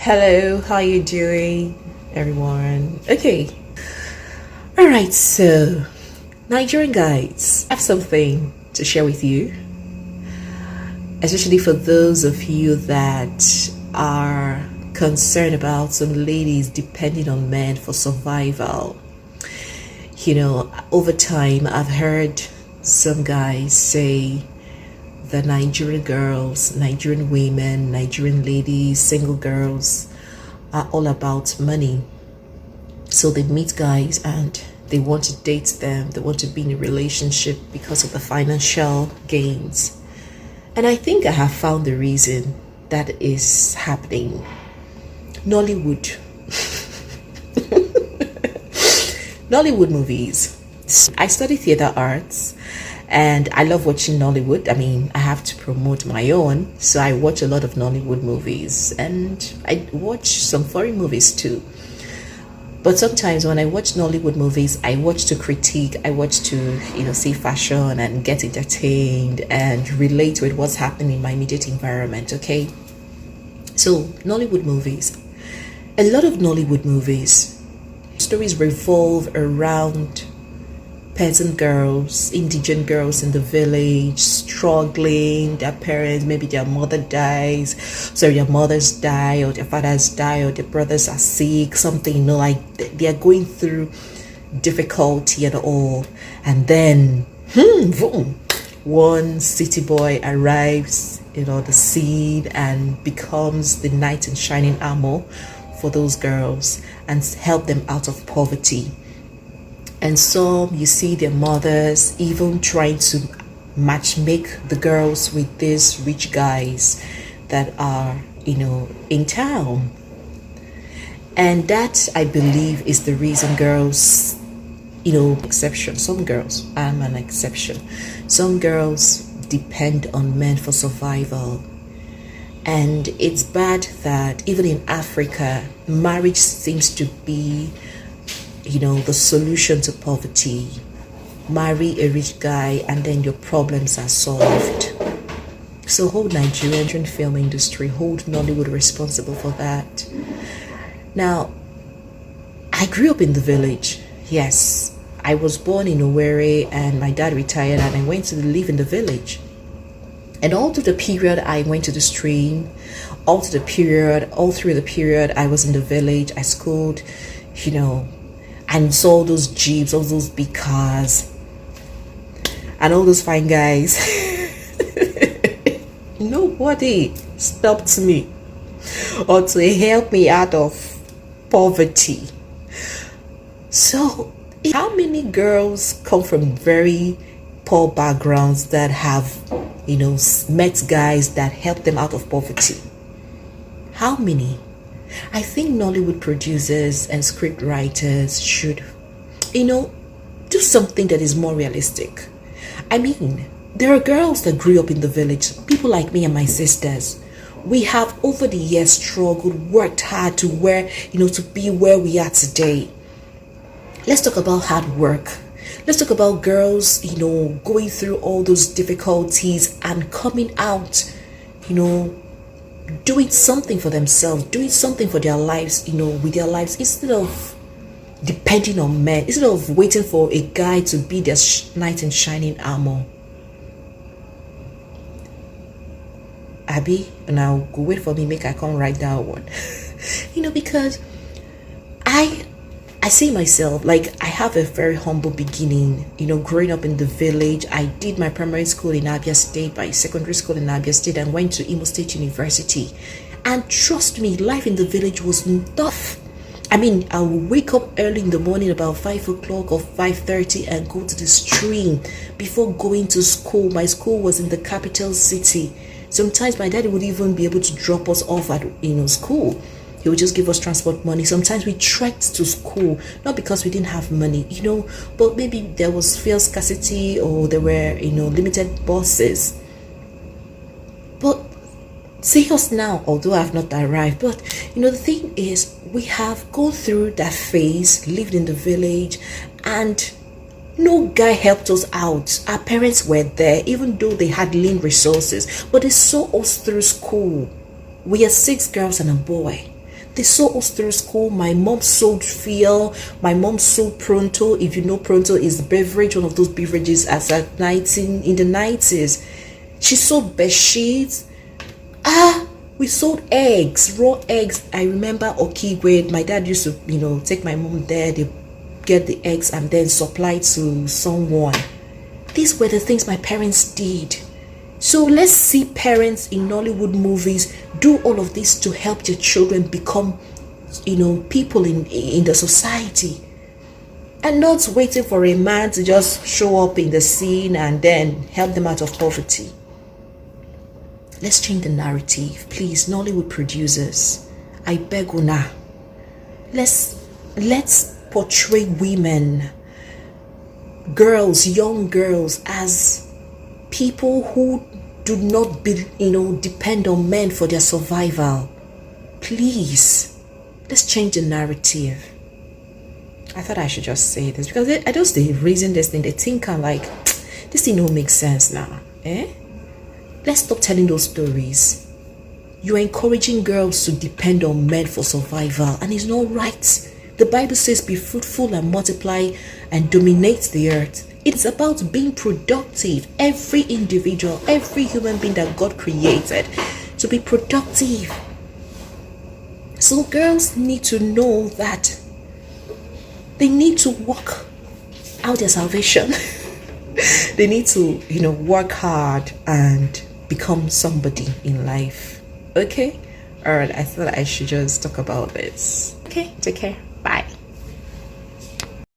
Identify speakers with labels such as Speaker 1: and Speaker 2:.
Speaker 1: Hello, how you doing, everyone? Okay, all right. So, Nigerian guys, I have something to share with you, especially for those of you that are concerned about some ladies depending on men for survival. Over time, I've heard some guys say the Nigerian girls, Nigerian women, Nigerian ladies, single girls are all about money. So they meet guys and they want to date them, they want to be in a relationship because of the financial gains. And I think I have found the reason that is happening. Nollywood. Nollywood movies. I study theater arts and I love watching Nollywood. I mean, I have to promote my own, so I watch a lot of Nollywood movies and I watch some foreign movies too. But sometimes when I watch Nollywood movies, I watch to critique, I watch to, see fashion and get entertained and relate with what's happening in my immediate environment, okay? So, Nollywood movies. A lot of Nollywood movies, stories revolve around peasant girls, indigent girls in the village, struggling, their parents, maybe their mother dies, so their mothers die, or their fathers die, or their brothers are sick, something, like they are going through difficulty and all. And then, boom, one city boy arrives, the scene and becomes the knight in shining armor for those girls and help them out of poverty. And some, you see their mothers even trying to matchmake the girls with these rich guys that are, in town. And that, I believe, is the reason girls, exception. Some girls, I'm an exception. Some girls depend on men for survival. And it's bad that even in Africa, marriage seems to be the solution to poverty. Marry a rich guy and then your problems are solved. So hold Nigerian film industry, hold Nollywood responsible for that. Now, I grew up in the village. Yes, I was born in Owerri and my dad retired and I went to live in the village. And all through the period I went to the stream, all through the period I was in the village, I schooled, and saw all those jeeps, all those big cars, and all those fine guys. Nobody stopped me or to help me out of poverty. So, how many girls come from very poor backgrounds that have, met guys that help them out of poverty? How many? I think Nollywood producers and script writers should, do something that is more realistic. I mean, there are girls that grew up in the village, people like me and my sisters. We have over the years struggled, worked hard to to be where we are today. Let's talk about hard work. Let's talk about girls, going through all those difficulties and coming out, doing something for themselves, doing something for their lives, with their lives, instead of depending on men, instead of waiting for a guy to be their knight in shining armor. Abby, now go wait for me, make I come write down one. Because I see myself, like I have a very humble beginning, growing up in the village. I did my primary school in Abia State, my secondary school in Abia State, and went to Imo State University. And trust me, life in the village was tough. I mean, I would wake up early in the morning about 5 o'clock or 5:30 and go to the stream before going to school. My school was in the capital city. Sometimes my daddy would even be able to drop us off at school. He would just give us transport money. Sometimes we trekked to school, not because we didn't have money, but maybe there was fuel scarcity or there were, limited buses. But see us now, although I have not arrived. But, the thing is, we have gone through that phase, lived in the village, and no guy helped us out. Our parents were there, even though they had lean resources, but they saw us through school. We are 6 girls and a boy. They sold us through school. My mom sold Fuel. My mom sold Pronto. If you know, Pronto is the beverage, one of those beverages as at in the 90s. She sold bed sheets. We sold eggs, raw eggs. I remember Okigwe. My dad used to, take my mom there. They get the eggs and then supply to someone. These were the things my parents did. So let's see parents in Nollywood movies do all of this to help their children become, people in the society. And not waiting for a man to just show up in the scene and then help them out of poverty. Let's change the narrative. Please, Nollywood producers, I beg una. Let's portray women, girls, young girls, as people who do not depend on men for their survival. Please, let's change the narrative. I thought I should just say this because I just raising this thing. They think I'm like, this thing don't make sense now. Let's stop telling those stories. You're encouraging girls to depend on men for survival, and it's not right. The Bible says, be fruitful and multiply and dominate the earth. It's about being productive. Every individual, every human being that God created to be productive. So girls need to know that they need to work out their salvation. They need to, work hard and become somebody in life. Okay? Alright, I thought I should just talk about this. Okay, take care.